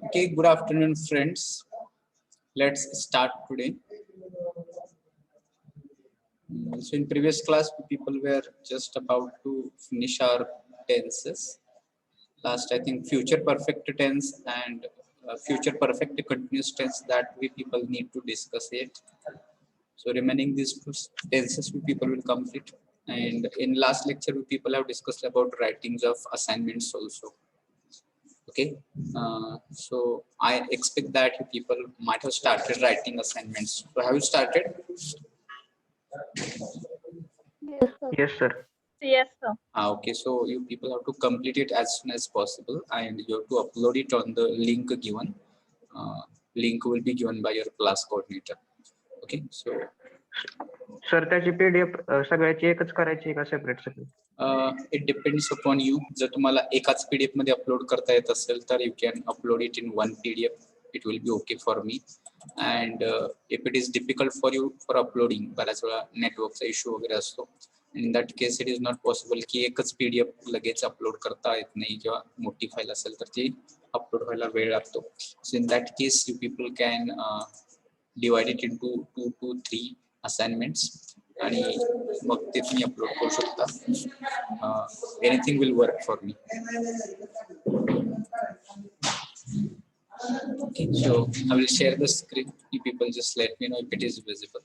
Okay, good afternoon, friends. Let's start today. So in previous class, people were just about to finish our tenses. Last, I think, future perfect tense and future perfect continuous tense that we people need to discuss it. So remaining these two tenses, we people will complete. And in last lecture, we people have discussed about writings of assignments also. Okay, so I expect that you people might have started writing assignments. So have you started? Yes, sir. Yes, sir. Okay, so you people have to complete it as soon as possible, and you have to upload it on the link given. Link will be given by your class coordinator. Okay, so sir त्याची PDF सगळ्याची एकच करायची का separate separate? it depends upon you. जर तुम्हाला एकाच PDF मध्ये upload करता येत असेल तर you can upload it in one PDF. It will be okay for me. And if it is difficult for you for uploading, बऱ्याच वेळा नेटवर्कचा इश्यू वगैरे असतो. In that case, it is not possible की एकच PDF लगेच upload करता येत नाही किंवा मोठी फाईल असेल तर ती अपलोड व्हायला वेळ लागतो. So in that case, you people can divide it into 2 to 3 assignments आणि मग ते तुम्ही अपलोड करू शकता. Anything will work for me. Okay, so I will share the screen. You people just let me know if it is visible.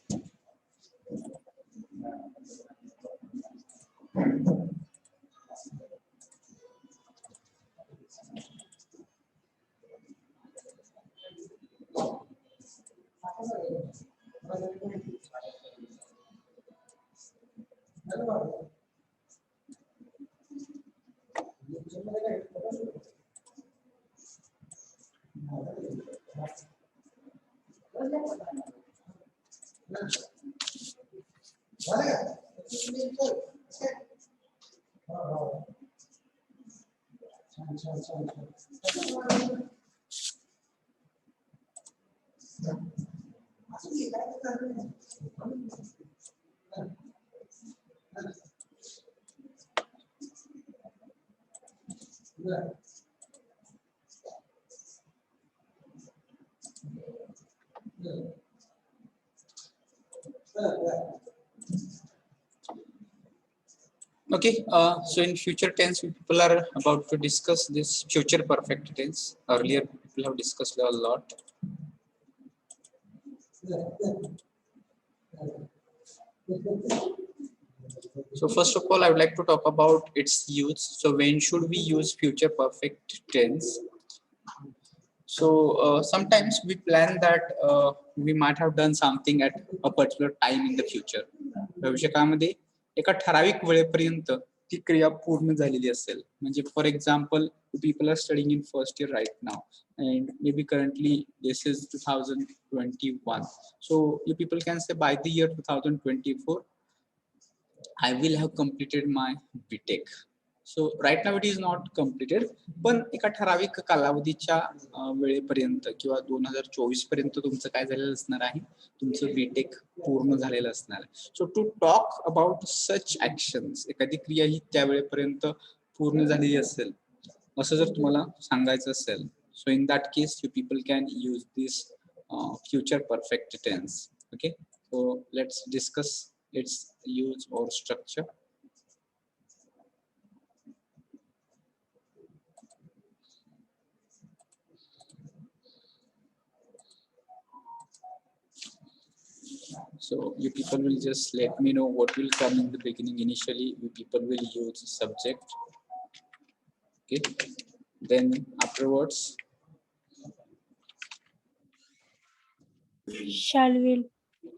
Okay, so in future tense, people are about to discuss this future perfect tense. Earlier, people have discussed a lot. So first of all, I would like to talk about its use. So when should we use future perfect tense? So sometimes we plan that we might have done something at a particular time in the future. भविष्यकाळामध्ये एका ठराविक वेळेपर्यंत ती क्रिया पूर्ण झालेली असेल. म्हणजे for example, people are studying in first year right now, and maybe currently this is 2021. So you people can say by the year 2024, I will have completed my BTech. So right now it is not completed, पण एका ठराविक कालावधीच्या वेळेपर्यंत किंवा 2024 पर्यंत तुमचं काय झालेलं असणार आहे, तुमचं बीटेक पूर्ण झालेलं असणार आहे. So to talk about such actions, एखादी क्रिया ही त्या वेळेपर्यंत पूर्ण झालेली असेल असं जर तुम्हाला सांगायचं असेल, so in that case you people can use this future perfect tense. Okay, so let's discuss its use or structure. So you people will just let me know what will come in the beginning. Initially, you people will use subject. Okay, then afterwards Shall, will.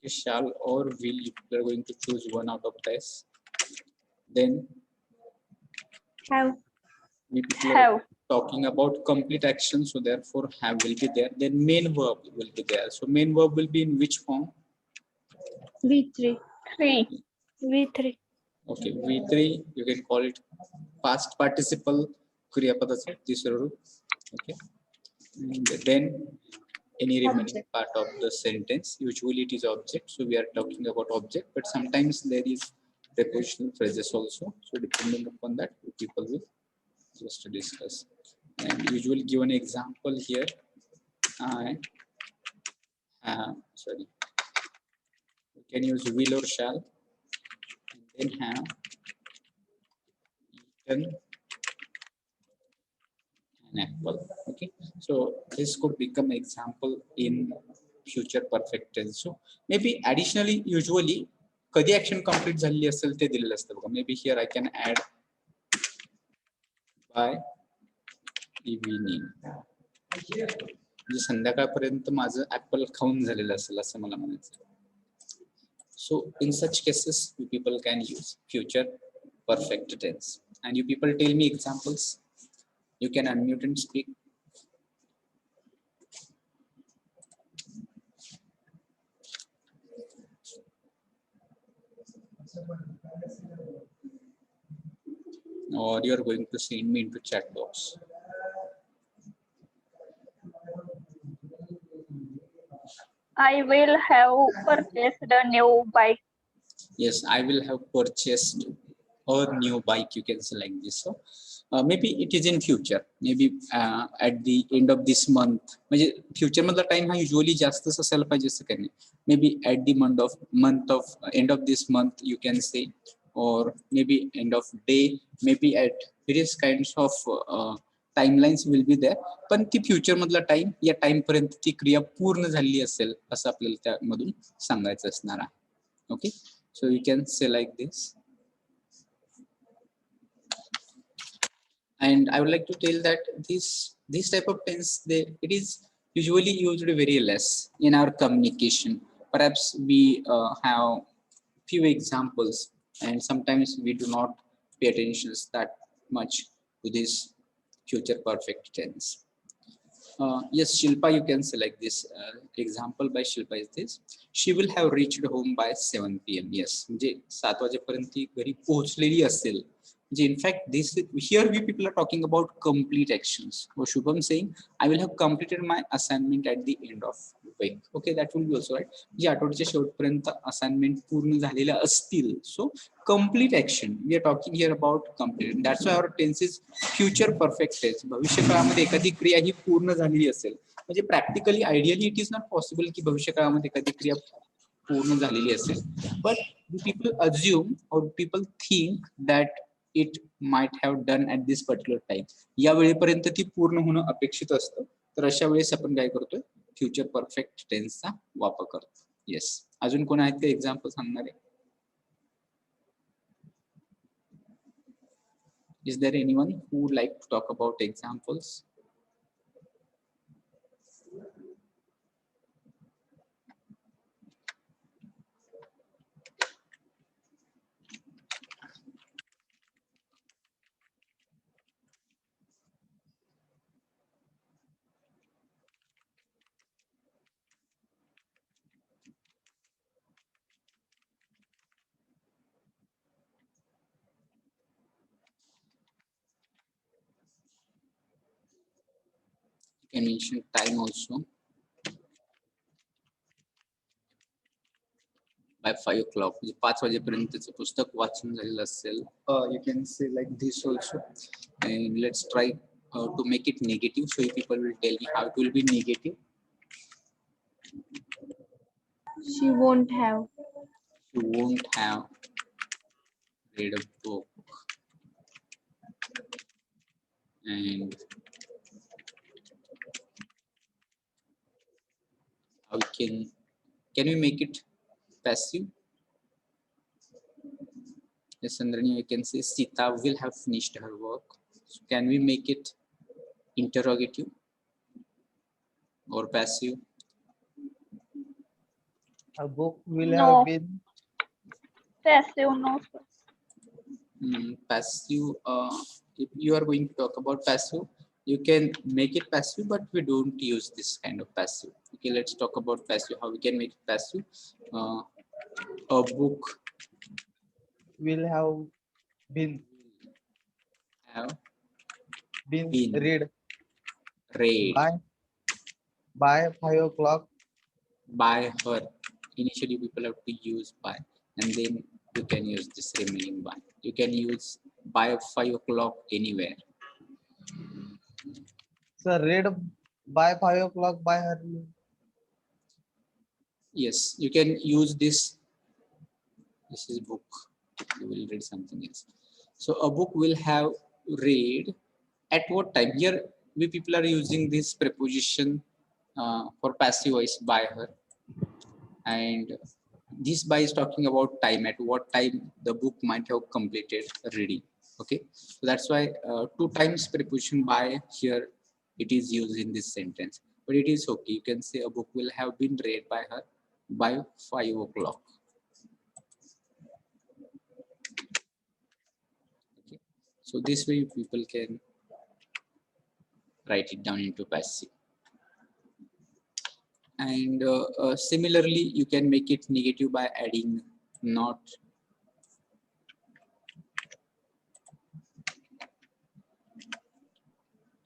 Shall or will, you are going to choose one out of this. Then Have. we people are talking about complete action, so therefore have will be there. Then main verb will be there. So main verb will be in which form? V3. V3. Okay, V3, you can call it past participle क्रियापदाचे तिसरं रूप. Okay, and then any remaining part of the sentence, usually it is object, so we are talking about object, but sometimes there is prepositional phrases also, so depending upon that people will just to discuss. And usually give an example here. I have, sorry, you can use will or shall, and then have eaten an apple. Okay, so this could become example in future perfect tense. So maybe additionally, usually कधी action complete झालेली असेल ते दिलेलं असतं बघा. Maybe here I can add by evening. म्हणजे संध्याकाळपर्यंत माझं ऍपल खाऊन झालेलं असेल असं मला म्हणायचं. So in such cases, you people can use future perfect tense. And you people tell me examples. You can unmute and speak. Or you are going to send me into chat box. I will have purchased a new bike. Yes, I will have purchased a new bike. You can say like this. So maybe it is in future. Maybe at the end of this month. म्हणजे future मधला time हा usually जास्तच असायला पाहिजे असं काही नाही. Maybe at the month of end of this month you can say, or maybe end of day. Maybe at various kinds of timelines will be there. पण ती future मधला time या time पर्यंत ती क्रिया पूर्ण झालेली असेल असं आपल्याला त्यामधून सांगायचं असणार आहे. Okay. So you can say like this. And I would like to tell that this type of tense, it is usually used very less in our communication. Perhaps we have few examples, and sometimes we do not pay attention that much to this future perfect tense. Yes, Shilpa, you can say like this. Example by Shilpa is this. She will have reached home by 7 p.m. Yes, म्हणजे 7 वाजेपर्यंत ती घरी पोहोचलेली असेल. In fact, this here we people are talking about complete actions. Or Shubham saying, I will have completed my assignment at the end of week. Okay, that will be also right. जे आठवड्याच्या शेवटपर्यंत assignment पूर्ण झालेल्या असतील. So complete action. We are talking here about complete. That's why our tense is future perfect tense. भविष्य काळामध्ये एखादी क्रिया ही पूर्ण झालेली असेल. म्हणजे practically ideally it is not possible की भविष्य काळामध्ये एखादी क्रिया पूर्ण झालेली असेल. But people assume or people think that it might have done at this particular time. या वेळेपर्यंत ती पूर्ण होणं अपेक्षित असतं. तर अशा वेळेस आपण काय करतोय, फ्युचर परफेक्ट टेन्सचा वापर करतो. येस, अजून कोण आहेत ते एक्झाम्पल सांगणारे? Is there anyone who would like to talk about examples? You can mention time also. By 5 o'clock, 5 वाजेपर्यंतचं पुस्तक वाचून झालेलं असेल. You can say like this also. And let's try to make it negative. So people will tell me how it will be negative. She won't have. You won't have read a book. And how can we make it passive? Yes, Sandrani, we can say Sita will have finished her work. So can we make it interrogative or passive? A book will No. have been Passive, no, sir. Passive. If you are going to talk about passive, you can make it passive, but we don't use this kind of passive. Okay, let's talk about passive. How we can make it passive? A book will have been have been been read read by 5 o'clock. by her. Initially, people have to use by, and then you can use this remaining by. You can use by 5 o'clock anywhere. Sir, read by 5 o'clock by her. Yes, you can use this. This is book. You will read something else. So a book will have read at what time? Here we people are using this preposition for passive voice by her, and this by is talking about time, at what time the book might have completed reading. Okay, so that's why 2 times preposition by here it is used in this sentence, but it is okay. You can say a book will have been read by her by 5 o'clock. Okay, so this way people can write it down into passive. And similarly, you can make it negative by adding not.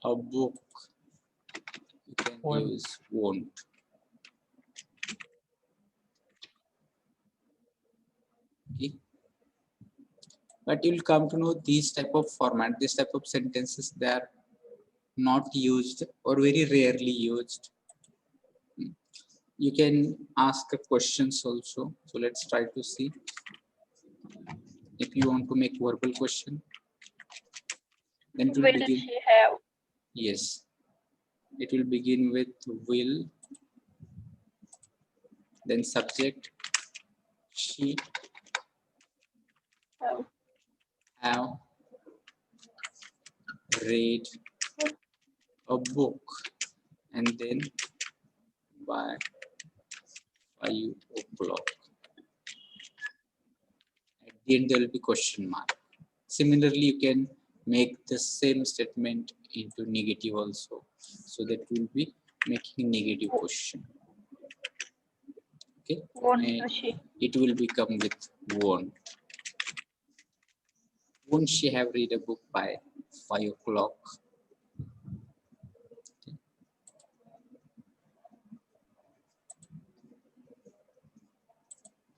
A book, you can Won't. use won't. Okay, but you'll come to know these type of format, this type of sentences, they are not used or very rarely used. You can ask questions also. So let's try to see. If you want to make verbal question, then it will Will begin. she have? Yes, it will begin with will, then subject, she have read a book, and then by 5 o'clock. At the end, there will be question mark. Similarly, you can make the same statement into negative also. So that will be making negative question. Okay, Won't and she? it will become with won't. Won't she have read a book by 5 o'clock?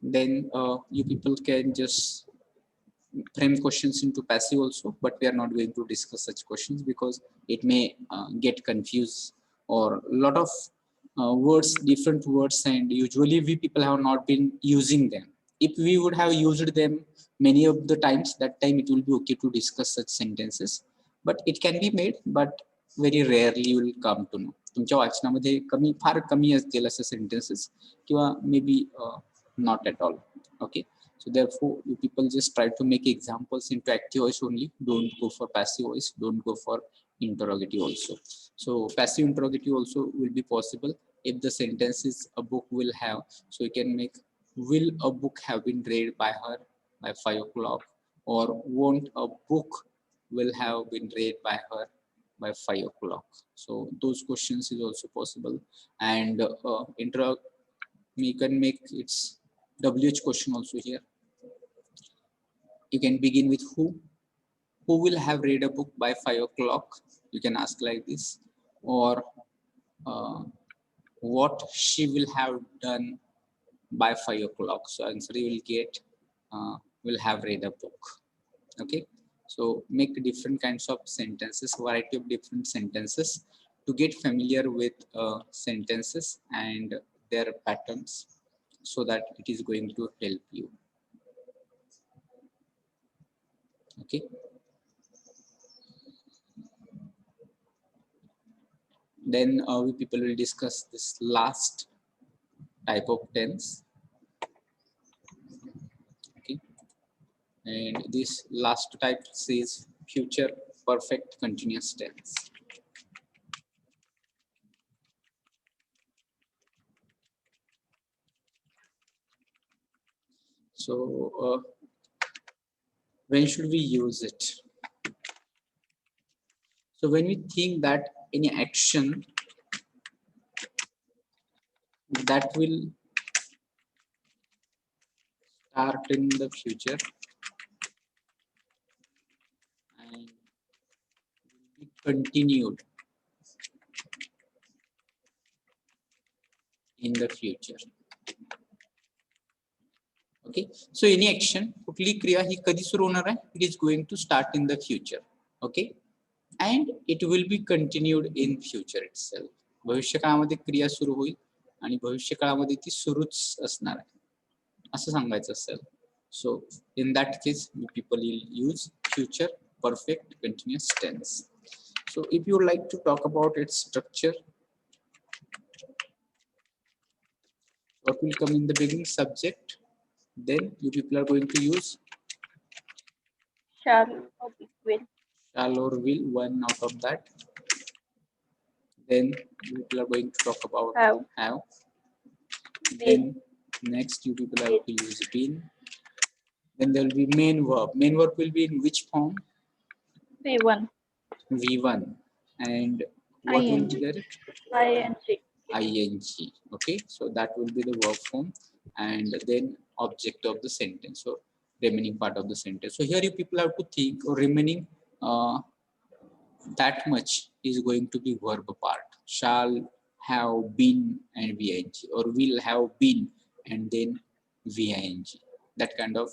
Then you people can just frame questions into passive also, but we are not going to discuss such questions because it may get confused, or a lot of words, different words, and usually we people have not been using them. If we would have used them many of the times, that time it will be okay to discuss such sentences, but it can be made, but very rarely you will come to know. तुमच्या वाचनामध्ये कमी, फार कमी असतील असे sentences किंवा maybe not at all. Okay, so therefore you people just try to make examples into active voice only. Don't go for passive voice, don't go for interrogative also. So passive interrogative also will be possible if the sentence is a book will have. So you can make will a book have been read by her by 5 o'clock, or won't a book will have been read by her by 5 o'clock. So those questions is also possible. And you can make its WH question also here. You can begin with who will have read a book by 5 o'clock. You can ask like this, or what she will have done by 5 o'clock. So answer you will get will have read a book. Okay, so make different kinds of sentences, variety of different sentences to get familiar with sentences and their patterns, so that it is going to help you. Okay, then we people will discuss this last type of tense. Okay, and this last type says future perfect continuous tense. So when should we use it? So when we think that any action that will start in the future and will be continued in the future. Okay, so any action, कुठली क्रिया ही कधी सुरू होणार आहे? It is going to start in the future. Okay, and it will be continued in future itself. भविष्य काळामध्ये क्रिया सुरू होईल आणि भविष्य काळामध्ये ती सुरूच असणार आहे असं सांगायचं असेल. So in that case people will use future perfect continuous tense. So if you would like to talk about its structure, what will come in the beginning? Subject, then you people are going to use shall or will. shall or will, one out of that. Then you people are going to talk about have. Then next you people have to use been. Then there will be main verb. Main verb will be in which form? V1. V1. And what will be there? ing. Okay, so that will be the verb form, and then object of the sentence, so remaining part of the sentence. So here you people have to think, or remaining that much is going to be verb part. Shall have been and ving, or will have been and then ving. That kind of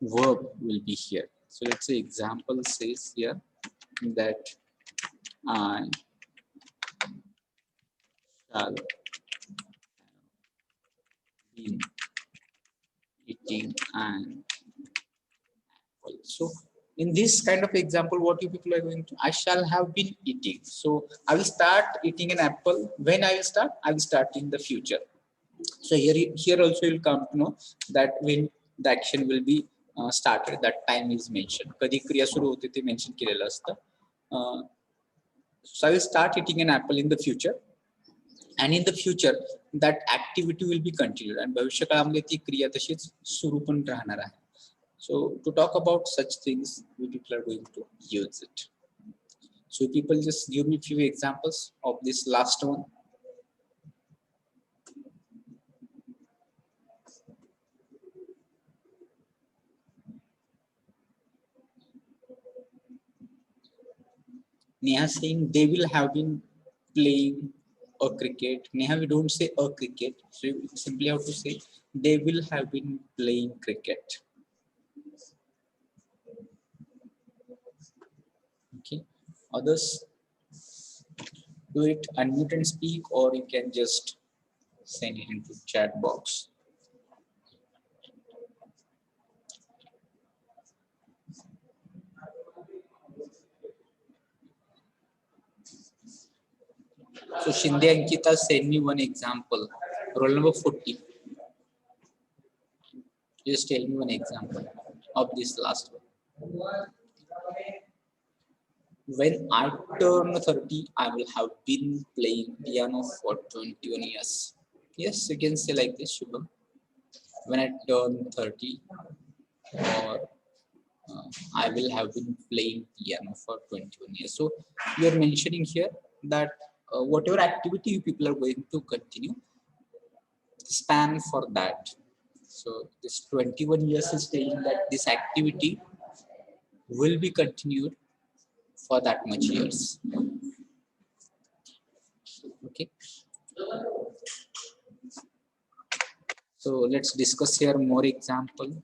verb will be here. So let's say example says here that I shall been eating an apple. So in this kind of example, what you people are going to, I shall have been eating. So I will start eating an apple. When I will start? I will start in the future. So here also you'll come to know that when the action will be started, that time is mentioned. कधी क्रिया सुरू होते ते mention केलेलं असतं. So I will start eating an apple in the future. And in the future that activity will be continued, and भविष्य काळामध्ये ती क्रिया तशीच सुरू पण राहणार आहे. So to talk about such things, we people are going to use it. So people just give me few examples of this last one. Neha saying they will have been playing a cricket. Neha, we don't say a cricket, so you simply have to say they will have been playing cricket. Okay, others do it, unmute and speak, or you can just send it into chat box. So Shinde Ankita, send me one example. Roll number 40. Just tell me one example of this last one. When I turn 30, I will have been playing piano for 21 years. Yes, you can say like this, Shubham. When I turn 30, or I will have been playing piano for 21 years. So you are mentioning here that whatever activity you people are going to continue, span for that. So this 21 years is saying that this activity will be continued for that much years. Okay. So let's discuss here more example.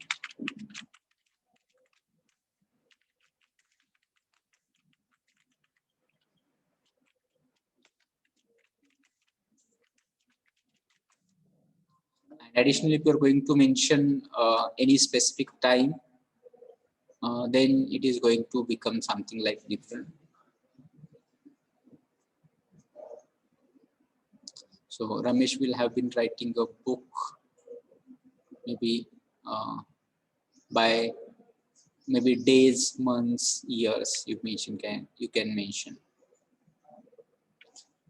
And additionally, if you're going to mention any specific time, then it is going to become something like different. So Ramesh will have been writing a book, maybe by maybe days, months, years. You can mention,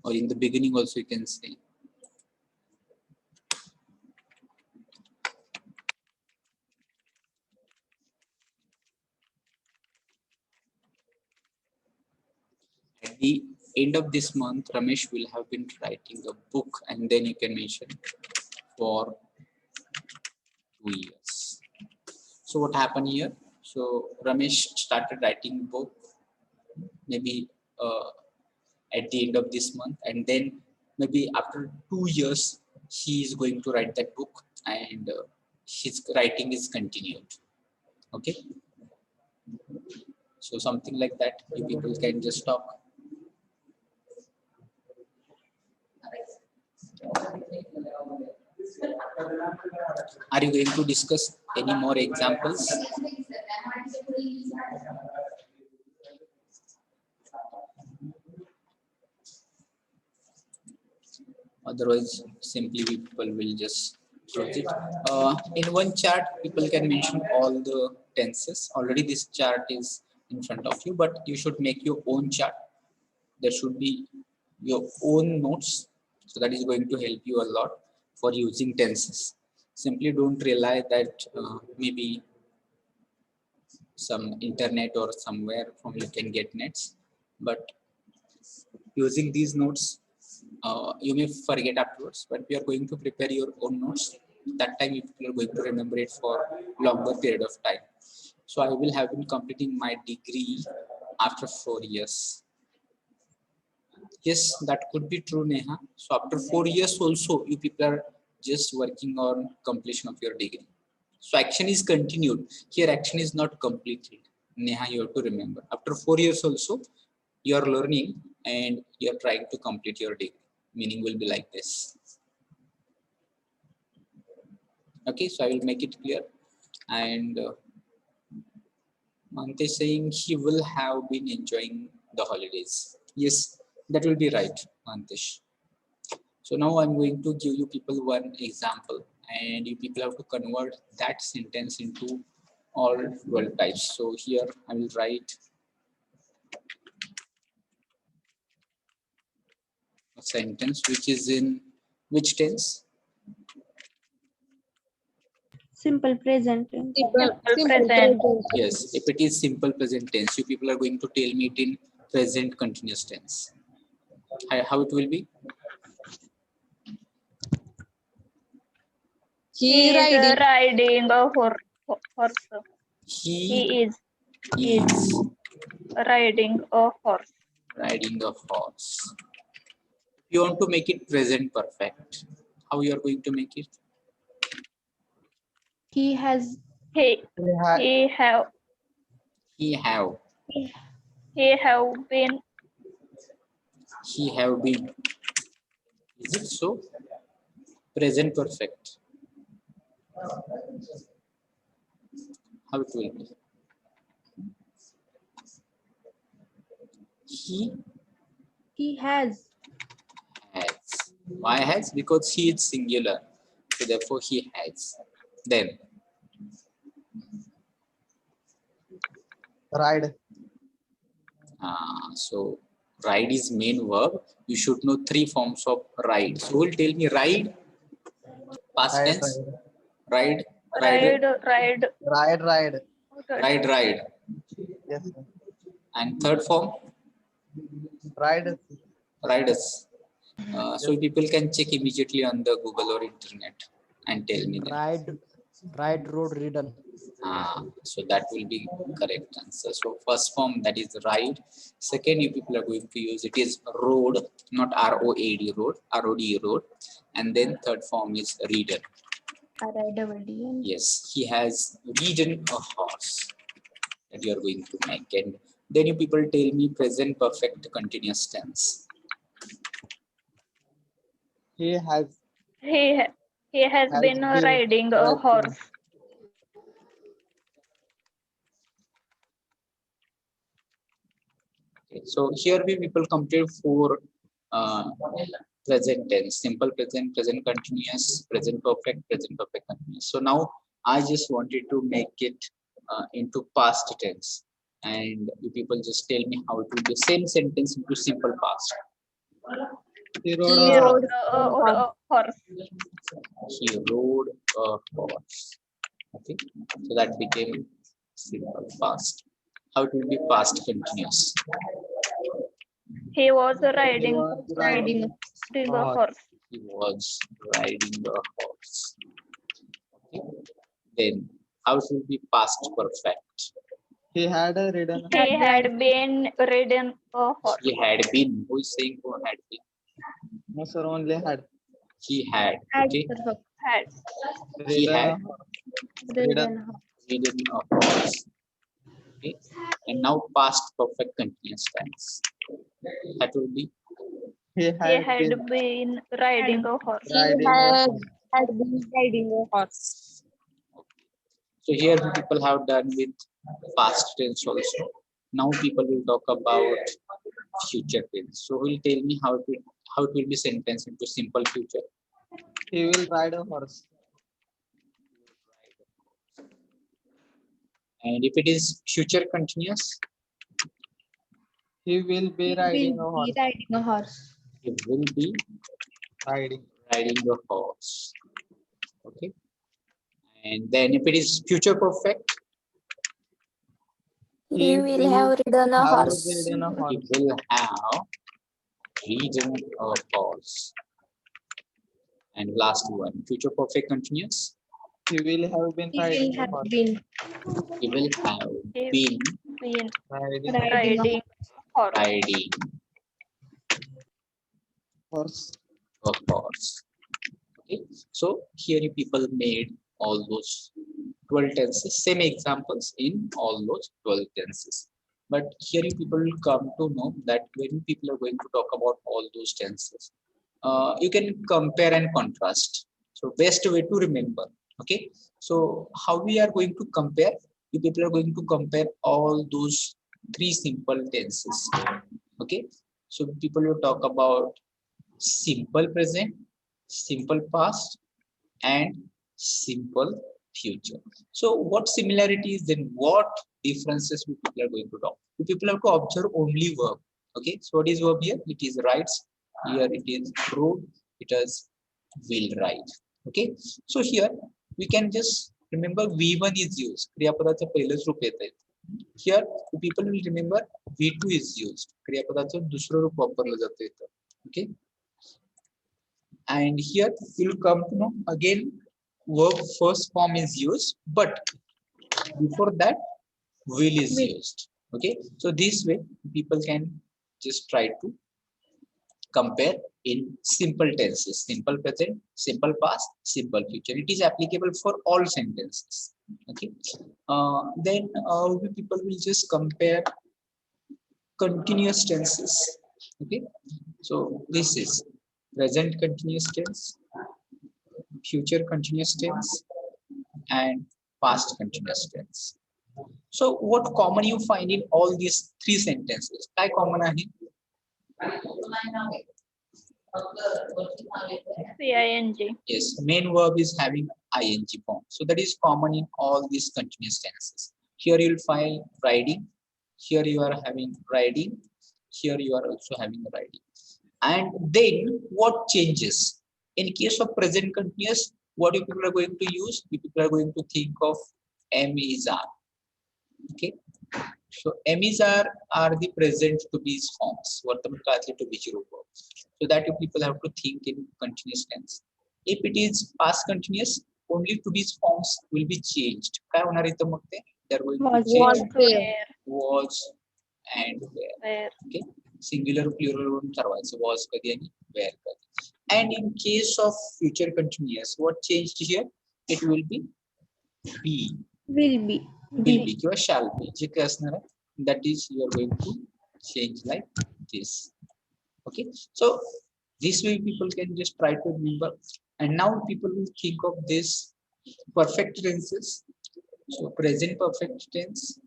or in the beginning also you can say. At the end of this month, Ramesh will have been writing a book, and then you can mention for 2 years. So what happened here? So Ramesh started writing book maybe at the end of this month, and then maybe after 2 years he is going to write that book, and his writing is continued. Okay. So something like that, you people can just talk. Are you going to discuss any more examples? Otherwise, simply people will just close it. In one chart, people can mention all the tenses. Already this chart is in front of you, but you should make your own chart. There should be your own notes. So that is going to help you a lot for using tenses. Simply don't rely that maybe some internet or somewhere from you can get nets, but using these notes you may forget afterwards, but we are going to prepare your own notes. That time you are going to remember it for longer period of time. So I will have been completing my degree after 4 years. Yes, that could be true, Neha. So after 4 years also, you people are just working on completion of your degree. So action is continued. Here action is not completed. Neha, you have to remember. After 4 years also, you are learning and you are trying to complete your degree. Meaning will be like this. Okay, so I will make it clear. And Mantesh saying he will have been enjoying the holidays. Yes, that will be right, Mantesh. So now I'm going to give you people one example, and you people have to convert that sentence into all 12 types. So here I will write a sentence which is in which tense? Simple present tense. Simple present. Yes, if it is simple present tense, you people are going to tell me it in present continuous tense. How it will be? He is riding a horse. He He is is riding a horse. riding a horse. You want to make it present perfect. How you are going to make it? He has He He he have He have. he have been He have been. Is it so? Present perfect. How it will be? he has Has. Why has? Because he is singular. So therefore he has. Then ride. so ride is main verb. You should know 3 forms of ride. So who will tell me ride? Past Ride, tense. Ride. ride Ride. Yes, sir. And third form, Ride. riders. So people can check immediately on the Google or internet and tell me that. Ride, road, ridden. So that will be correct answer. So first form, that is ride. Second, you people are going to use it is road, not R-O-A-D road, R-O-D road. And then third form is ridden. Yes, he has ridden a horse. That you are going to make. And then you people tell me present perfect continuous tense. He has he has been riding a horse. Okay, so here we people complete 4 present tense: simple present, present continuous, present perfect continuous. So now I just wanted to make it into past tense, and you people just tell me how it will be same sentence into simple past. he He rode rode a horse. He rode a horse. Okay, so that became simple past. How it will be past continuous? He was riding riding a horse. horse. He was riding a horse. Okay. Then how it will be past perfect? He had ridden. He had been ridden a horse. He had been. Who is saying who had been? No, sir, only had. He had. Okay. Had He had Ridden. ridden a horse. Okay. And now past perfect continuous tense. That will be He He had had been been riding a horse. riding a horse. had been riding a horse. so here people have done with past tense also. Now people will talk about future tense. So will tell me how it will be sentenced into simple future. He will ride a horse. And if it is future continuous, He will be He riding a will horse. be riding a horse. it will be Riding. riding a horse. Okay. And then if it is future perfect, He will have ridden a have horse. ridden a it horse. will have ridden a horse. And last one, future perfect continuous, He will have been He riding will a have horse. been he will have He been been Riding riding a riding horse. riding horse. a horse. Okay, so here you people made all those 12 tenses, same examples in all those 12 tenses. But here you people will come to know that when people are going to talk about all those tenses, you can compare and contrast. So best way to remember. Okay, so how we are going to compare? You people are going to compare all those 3 simple tenses. Okay, so people will talk about simple present, simple past, and simple future. So what similarities, then what differences we people are going to talk? You people have to observe only verb. Okay, so what is verb here? It is rights. Here it is rode. It is will write. Okay, so here we can just remember V1 is used. क्रियापदाचं पहिलंच रूप येत आहे. Here people will remember V2 is used. क्रियापदाचं दुसरं रूप वापरलं जातं इथं. Okay, and here you'll come to know again verb first form is used, but before that will is Will. used. Okay, so this way people can just try to compare in simple tenses: simple present, simple past, simple future. It is applicable for all sentences. Okay, then we people will just compare continuous tenses. Okay, so this is present continuous tense, future continuous tense, and past continuous tense. So what common you find in all these 3 sentences? काय common आहे? CING. Yes, main verb is having ing form. So that is common in all these continuous tenses. Here you will find riding. Here you are having riding. Here you are also having riding. And then what changes? In case of present continuous, what you people are going to use? You people are going to think of am is are. Okay. So am is are the present to be forms. वर्तमान काळातले to be रूप. So that you people have to think in continuous tense. If it is past continuous, only to be forms will be changed. काय होणार इथं मग ते? They are going to Was change Where, was and where. where. Okay, singular plural वरून ठरवायचं was कधी आणि where कधी. And in case of future continuous, what changed here? It will be be, will be. will be किंवा shall be. जे काय असणार आहे, that is you are going to change like this. Okay, so this way people can just try to remember. And now people will think of this perfect tenses. So present perfect tense,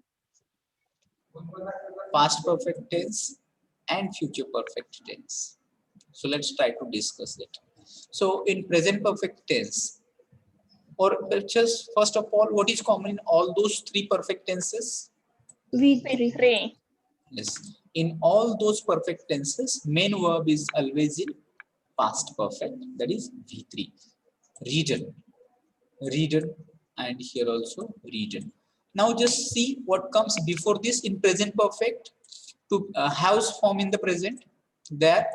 past perfect tense, and future perfect tense. So let's try to discuss it. So in present perfect tense, or just first of all, what is common in all those 3 perfect tenses? V3. Three. Yes, in all those perfect tenses, main verb is always in past perfect, that is V3. Region, region, and here also region. Now just see what comes before this in present perfect. To have's form in the present, there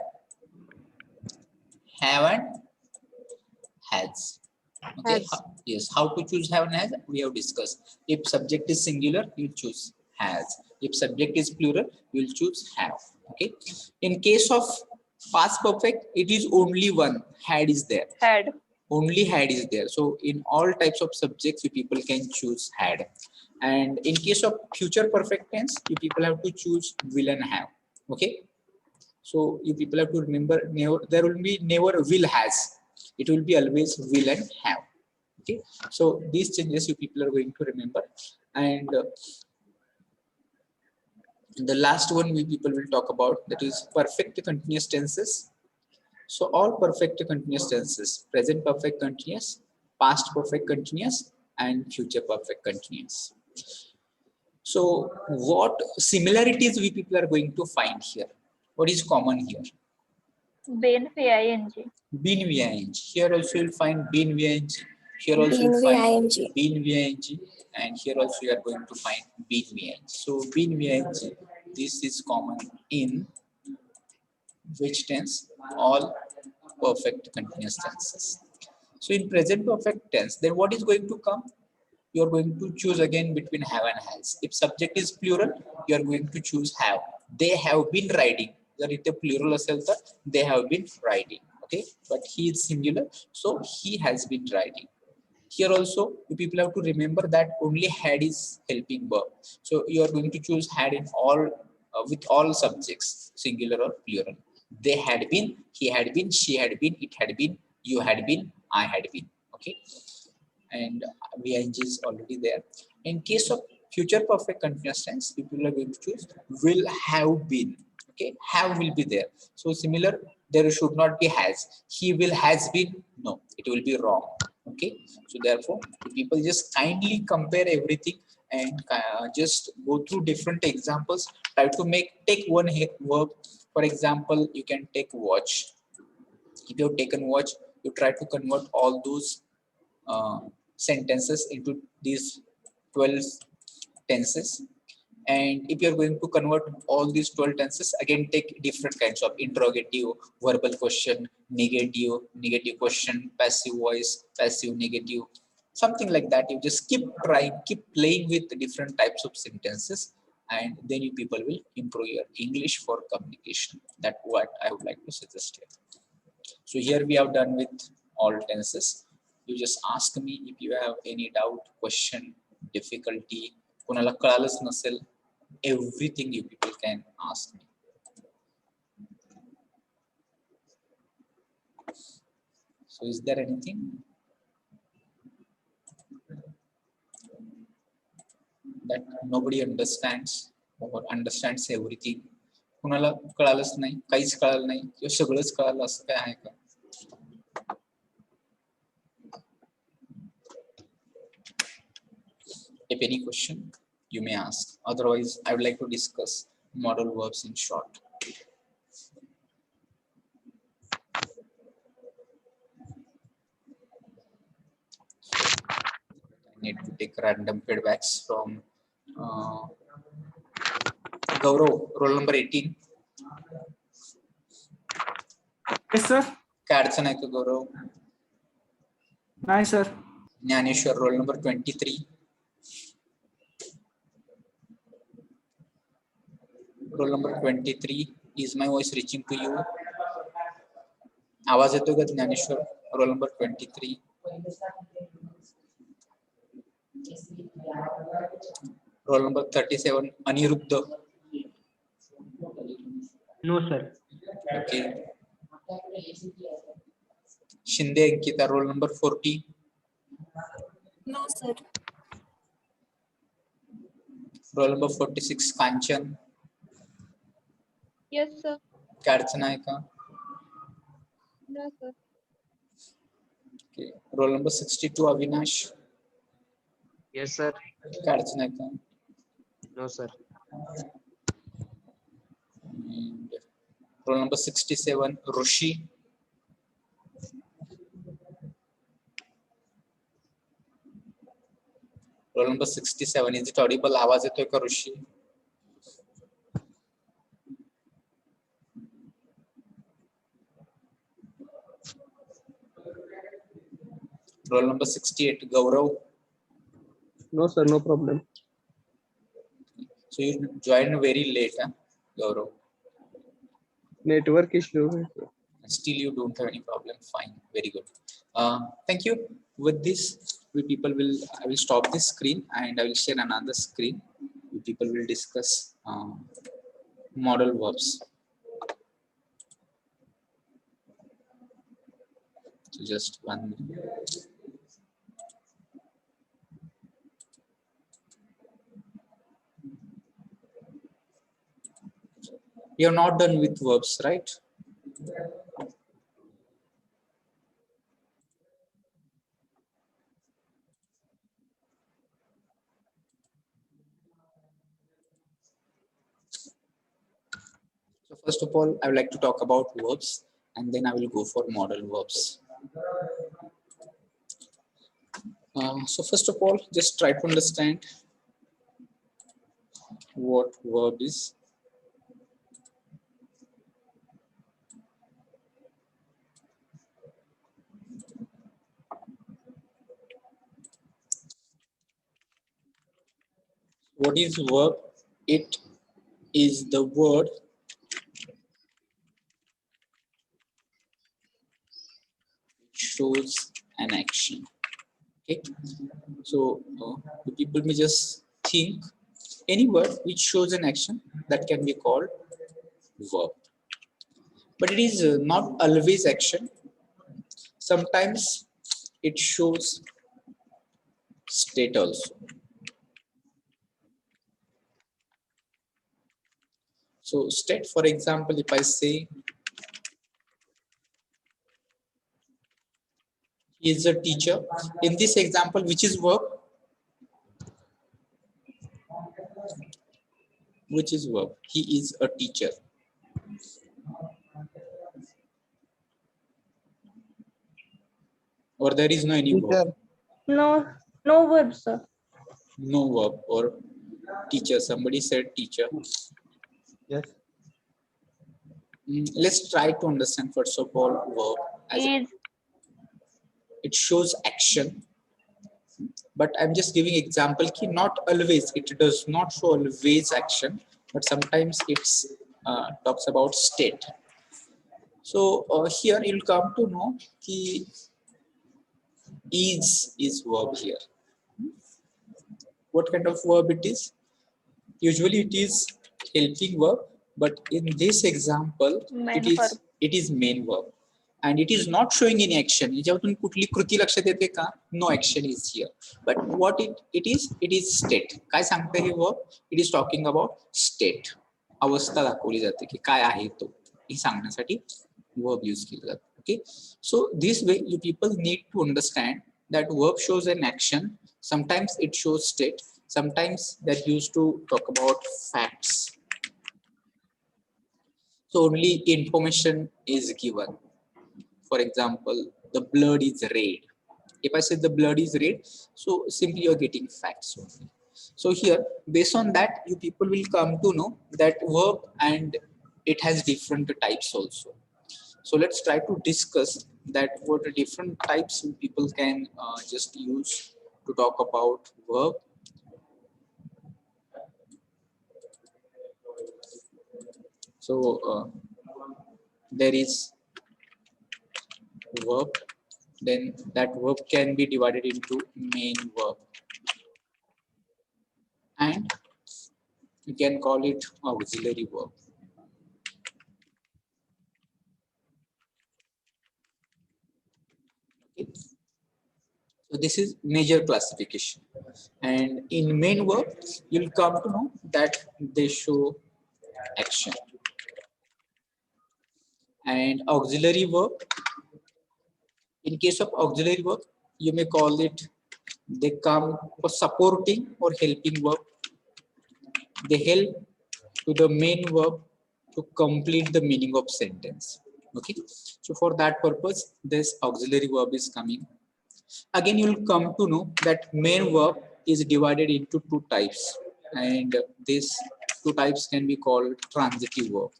have and has. Okay, Has. yes, how to choose have and has we have discussed. If subject is singular, you choose has. If subject is plural, you will choose have. Okay, in case of past perfect, it is only one, had is there, Had. only had is there. So in all types of subjects, you people can choose had. And in case of future perfect tense, you people have to choose will and have. Okay. So you people have to remember, never, there will be never will has. It will be always will and have. Okay. So these changes you people are going to remember. And the last one we people will talk about, that is perfect continuous tenses. So all perfect continuous tenses: present perfect continuous, past perfect continuous, and future perfect continuous. So what similarities we people are going to find here? What is common here? Been ing. Been ing. Here also you'll find been ing. Here also Been you'll find ing. been ing. And here also you are going to find been ing. So been ing, this is common in which tense? All perfect continuous tenses. So in present perfect tense, then what is going to come? You are going to choose again between have and has. If subject is plural, you are going to choose have. They have been riding. Jar ite plural asel तर they have been riding. Okay, but he is singular, so he has been riding. Here also, you people have to remember that only had is helping verb. So you are going to choose had in all with all subjects, singular or plural. They had been, he had been, she had been, it had been, you had been, I had been. Okay, and VING is already there. In case of future perfect continuous tense, people are going to choose will have been. Okay, have will be there. So similar, there should not be has. He will has been. No, it will be wrong. Okay, so therefore, people just kindly compare everything and just go through different examples. Try to take one verb. For example, you can take watch. If you have taken watch, you try to convert all those sentences into these 12 tenses. And if you're going to convert all these 12 tenses, again take different kinds of interrogative, verbal question, negative question, passive voice, passive negative, something like that. You just keep trying, keep playing with the different types of sentences, and then you people will improve your English for communication. That's what I would like to suggest here. So here we have done with all tenses. You just ask me if you have any doubt, question, difficulty, kunala kalalas nasel, everything you people can ask me. So is there anything that nobody understands or understands everything? कुणाला कळालंच नाही, काहीच कळालं नाही किंवा सगळंच कळालं असं काय आहे का? If any question, you may ask. Otherwise, I would like to discuss modal verbs in short. I need to take random feedbacks from Gaurav, roll number 18. Yes, sir. काय अडचण आहे का गौरव? Nice, sir. Dnyaneshwar, roll number 23. Roll number 23. Is my voice reaching to you? आवाज येतो का Dnyaneshwar? Roll number 23. Roll number 37. Aniruddha. No, sir. Okay. Shinde Ankita, roll number 40. No, sir. Roll number 46. Kanchan. Yes, sir. काय अडचण आहे का? No, sir. Okay. Roll number 62. Avinash. Yes, sir. काय अडचण आहे का? No, sir. And roll number 67. Rushi. Roll number 67. Is it audible? आवाज येतोय का ऋषी? Roll number 68. Gaurav. No, sir, no problem. So you joined very late, huh? Gaurav. Network issue. Still you don't have any problem. Fine. Very good. Thank you. with this, I will stop this screen and I will share another screen. We people will discuss modal verbs. So just 1 minute. We are not done with verbs, right? So first of all, I would like to talk about verbs and then I will go for modal verbs. So first of all, just try to understand what verb is. What is verb? It is the word shows an action. Okay, so the people may just think any word which shows an action that can be called verb, but it is not always action. Sometimes it shows state also. So state, for example, if I say he is a teacher, in this example, which is verb? Which is verb? He is a teacher. Or there is no any verb? No, no verb, sir. No verb or teacher. Somebody said teacher. Yes. Let's try to understand first of all verb as Is it shows action. But I'm just giving example ki not always, it does not show always action, but sometimes it's talks about state. So here you'll come to know ki is verb here. What kind of verb it is? Usually it is helping verb, but in this example main it verb. is main verb. And it is not showing any action. याच्यातून कुठली कृती लक्षात येते का? No action is here. But what it is state. काय सांगते हे verb? It is talking about state. अवस्था दाखवली जाते की काय आहे तो. हे सांगण्यासाठी verb use केला जातो. Okay. So this way you people need to understand that verb shows an action. Sometimes it shows state. Sometimes they're used to talk about facts. So only information is given. For example, the blood is red. If I say the blood is red, so simply you're getting facts only. So here, based on that, you people will come to know that verb and it has different types also. So let's try to discuss that what the different types people can just use to talk about verb. So there is verb, then that verb can be divided into main verb, and you can call it auxiliary verb. Okay. So this is major classification, and in main verb you'll come to know that they show action, and auxiliary verb, in case of auxiliary verb you may call it, they come for supporting or helping verb. They help to the main verb to complete the meaning of sentence. Okay, so for that purpose this auxiliary verb is coming. Again you'll come to know that main verb is divided into two types, and these two types can be called transitive verb.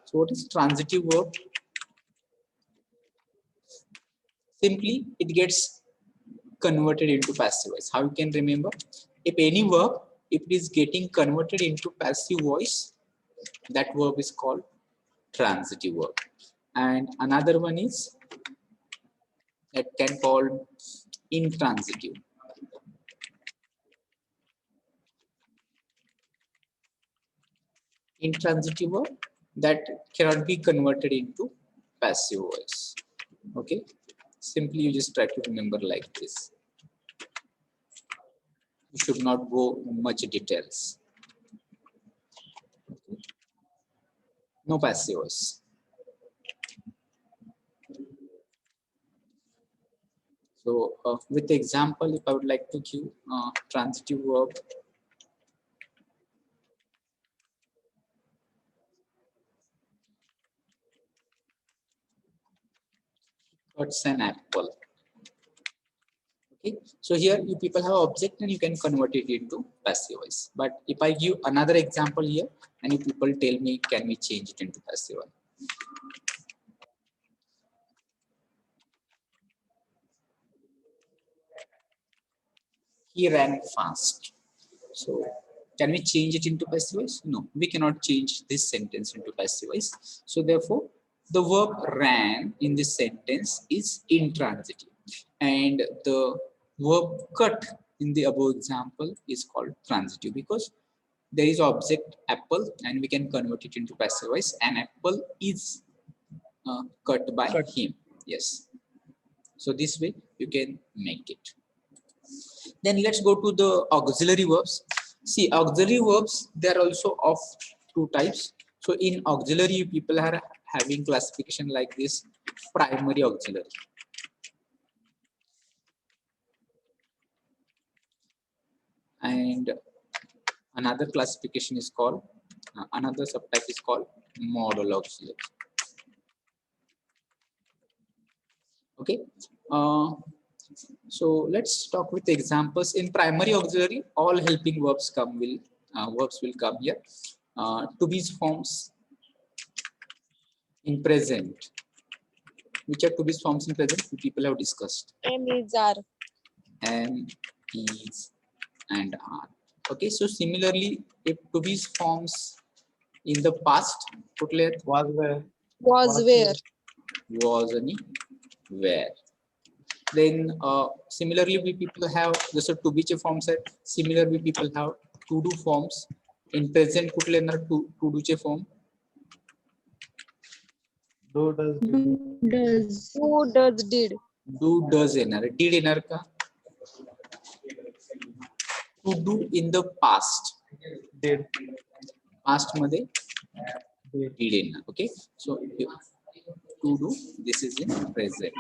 So what is transitive verb? Simply it gets converted into passive voice. How you can remember? If any verb, if it is getting converted into passive voice, that verb is called transitive verb. and another one is that can called intransitive. Intransitive verb that cannot be converted into passive voice. Okay, simply you just try to remember like this. You should not go much details. Okay. No passive voice. So with the example, if I would like to give transitive verb, cuts an apple. Okay, so here you people have object and you can convert it into passive voice. But if I give another example here and you people tell me, can we change it into passive voice? He ran fast. So can we change it into passive voice? No, we cannot change this sentence into passive voice. So therefore, the verb ran in this sentence is intransitive, and the verb cut in the above example is called transitive because there is object apple and we can convert it into passive voice, and apple is cut by him. Yes. So this way you can make it. Then let's go to the auxiliary verbs. See, auxiliary verbs, they are also of two types. So in auxiliary, people are having classification like this: primary auxiliary. And another classification is called, another subtype is called modal auxiliary. Okay. So let's talk with examples. In primary auxiliary, all helping verbs will come here. To be forms in present. Which are to be forms in present? People have discussed. Am, is, are. Am, is, and are. Okay. So similarly, if to be forms in the past, Was, where. was, any, where. Then similarly, we people have the to be forms. Similarly, people have to do forms in present. To do form. Does. Who does, did. Do does येणार did येणार का? To do in the past. Did. Past मध्ये did येणार. Okay. So to do, this is in present.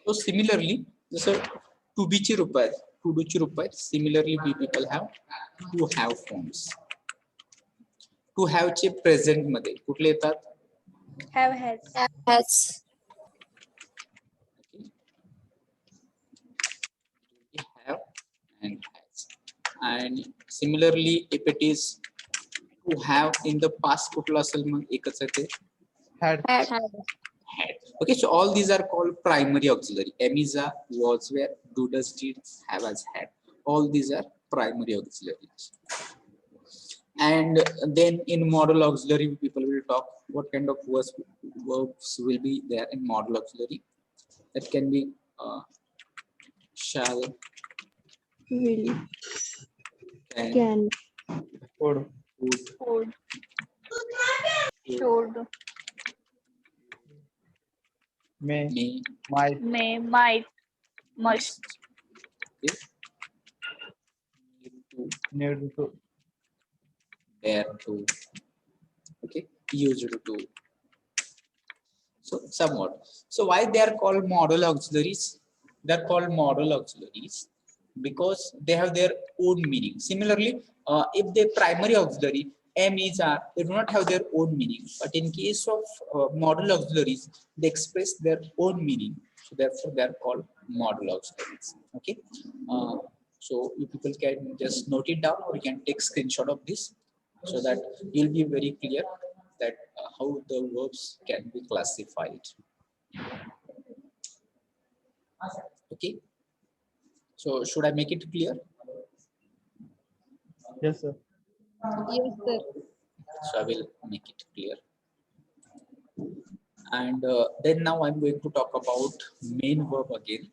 So similarly, to be ची रूप आहेत, to do ची रूप आहेत. Similarly, we people have to have forms. To have चे present मध्ये कुठले येतात? Have, has. Has. Have and has. And similarly, if it is to have in the past, कुठला असेल मग एकच आहे ते Had. had. Okay, so all these are called primary auxiliary. Am, is, are, was, were, do, does, did, have, has, had. All these are primary auxiliaries. And then in modal auxiliary, people will talk what kind of verbs will be there in modal auxiliary. That can be shall, Will. can, Would. would, Should, May. may, Might. may, might, must. okay, need to, Need to. dare to, okay, used to. So somewhat. So why they are called modal auxiliaries? They are called modal auxiliaries because they have their own meaning. Similarly, if the primary auxiliary am, is, are, they do not have their own meaning. But in case of modal auxiliaries, they express their own meaning. So therefore, they are called modal auxiliaries. Okay. So you people can just note it down, or you can take screenshot of this, so that you'll be very clear that how the verbs can be classified. Okay. So should I make it clear? Yes, sir. Yes, sir. So I will make it clear. And then now I'm going to talk about main verb again.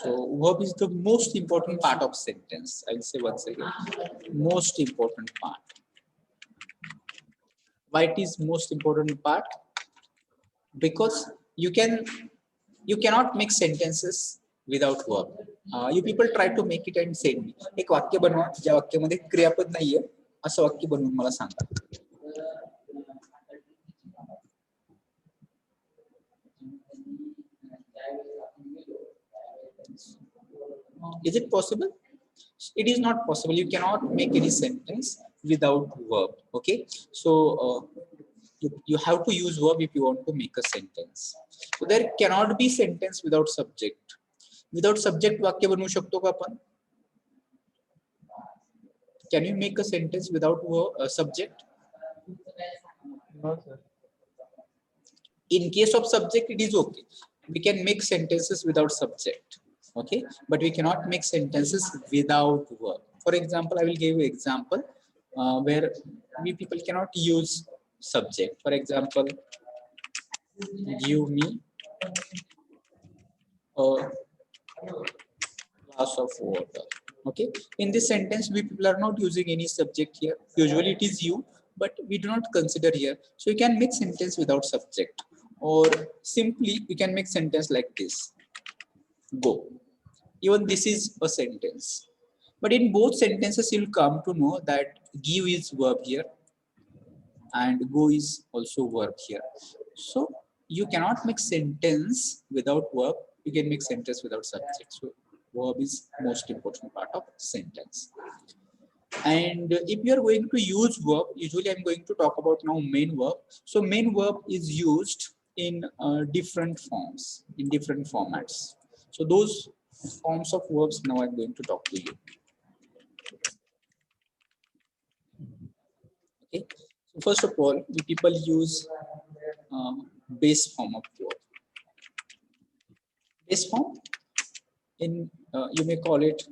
So verb is the most important part of sentence. I'll say once again, most important part. Why it is most important part? Because you cannot make sentences without verb. You people try to make it and send me. एक वाक्य बनवा ज्या वाक्यामध्ये क्रियापद नाहीये असं वाक्य बनवून मला सांगा. Is it possible? It is not possible. You cannot make any sentence without verb. Okay, so you have to use verb if you want to make a sentence. So there cannot be sentence without subject. Without subject वाक्य बनवू शकतो का आपण? Can you make a sentence without subject? No, sir. In case of subject, it is okay. We can make sentences without subject. Okay, but we cannot make sentences without verb. For example, I will give you example where we people cannot use subject. For example, give me a glass of water. Okay, in this sentence we people are not using any subject here. Usually it is you, but we do not consider here. So you can make sentence without subject, or simply you can make sentence like this: go. Even this is a sentence, but in both sentences you'll come to know that give is verb here and go is also verb here. So you cannot make sentence without verb. You can make sentence without subject. So verb is most important part of sentence. And if you are going to use verb, usually I'm going to talk about now main verb. So main verb is used in different forms, in different formats. So those forms of verbs now I'm going to talk to you. Okay. So first of all, we people use base form of verb. Base form, in you may call it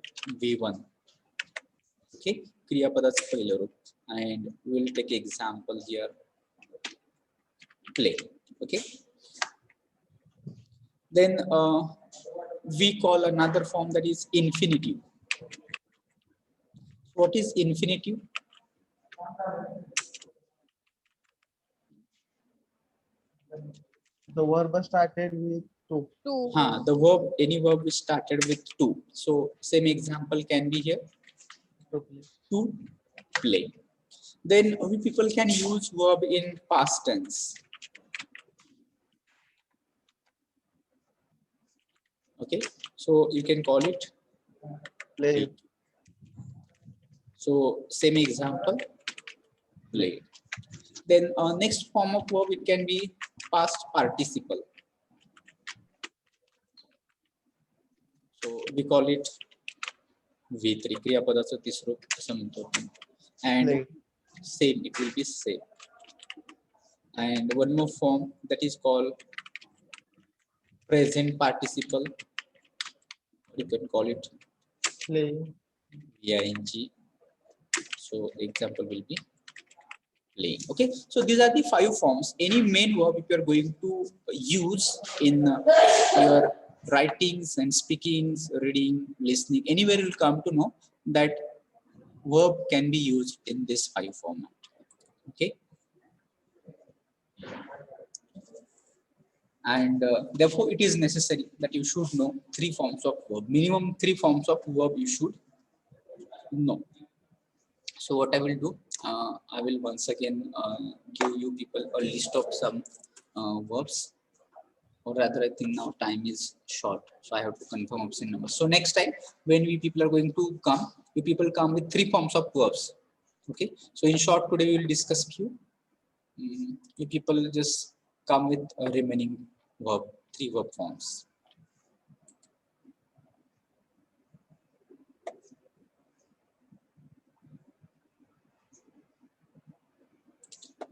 V1. Okay, kriya pada's पहिलं रूप, and we will take example here. Play. Okay. Then we call another form that is infinitive. What is infinitive? The verb started with to. Two. The verb, any verb which started with to. So same example can be here. To play. To play. Then we people can use verb in past tense. Okay, so you can call it Play. so same example, play. Then next form of verb, it can be past participle. So we call it V3, क्रियापदाचं तिसरं असं म्हणतो आपण. And Play. same, it will be same. And one more form that is called present participle. You can call it Play. ing. So example will be playing. Okay, so these are the 5 forms. Any main verb if you are going to use in your writings and speakings, reading, listening, anywhere you'll come to know that verb can be used in this 5 format. Okay, and therefore it is necessary that you should know 3 forms of verb. Minimum 3 forms of verb you should know. So what I will do, I will once again give you people a list of some verbs, or rather I think now time is short, so I have to confirm option number. So next time when we people are going to come, you people come with 3 forms of verbs. Okay, so in short today we will discuss few. You people just come with a remaining verb, 3 verb forms.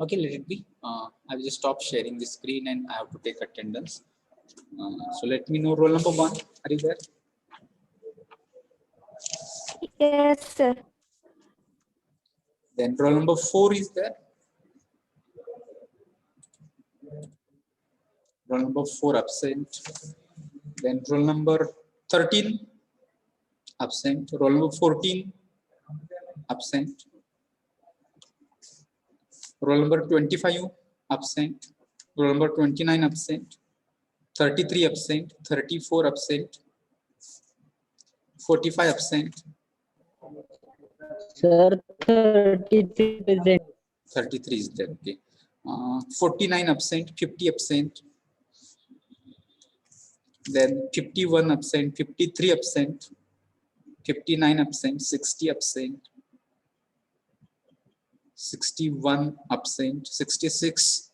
Okay, let it be. I will just stop sharing the screen and I have to take attendance. So let me know roll number 1. Are you there? Yes, sir. Then roll number 4 is there. Roll number 4 absent. Then roll number 13 absent. Roll number 14 absent. Roll number 25 absent. Roll number 29 absent. 33 absent. 34 absent. 45 absent. Sir, 33 present. 33 is there. Okay. 49 absent. 50 absent. Then 51 absent. 53 absent. 59 absent. 60 absent. 61 absent. 66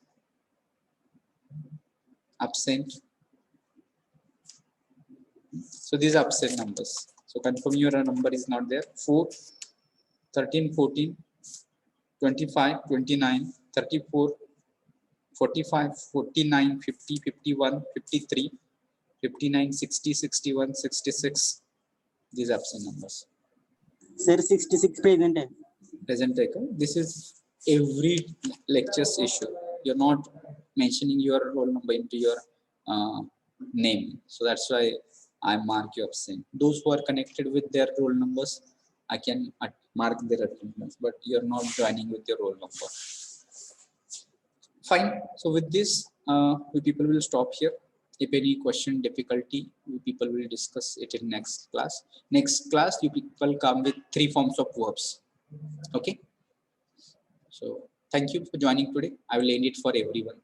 absent. So these are absent numbers. So confirm your number is not there. 4, 13, 14, 25, 29, 34, 45, 49, 50, 51, 53, 59, 60, 61, 66. These are absent numbers. Sir, 66 present. Present taker. This is every lecture's issue. You're not mentioning your roll number into your name. So that's why I mark you absent. Those who are connected with their roll numbers, I can mark their attendance, but you're not joining with your roll number. Fine. So with this, we people will stop here. If any question, difficulty, we people will discuss it in next class. Next class, you people come with 3 forms of verbs. Okay. So thank you for joining today. I will end it for everyone.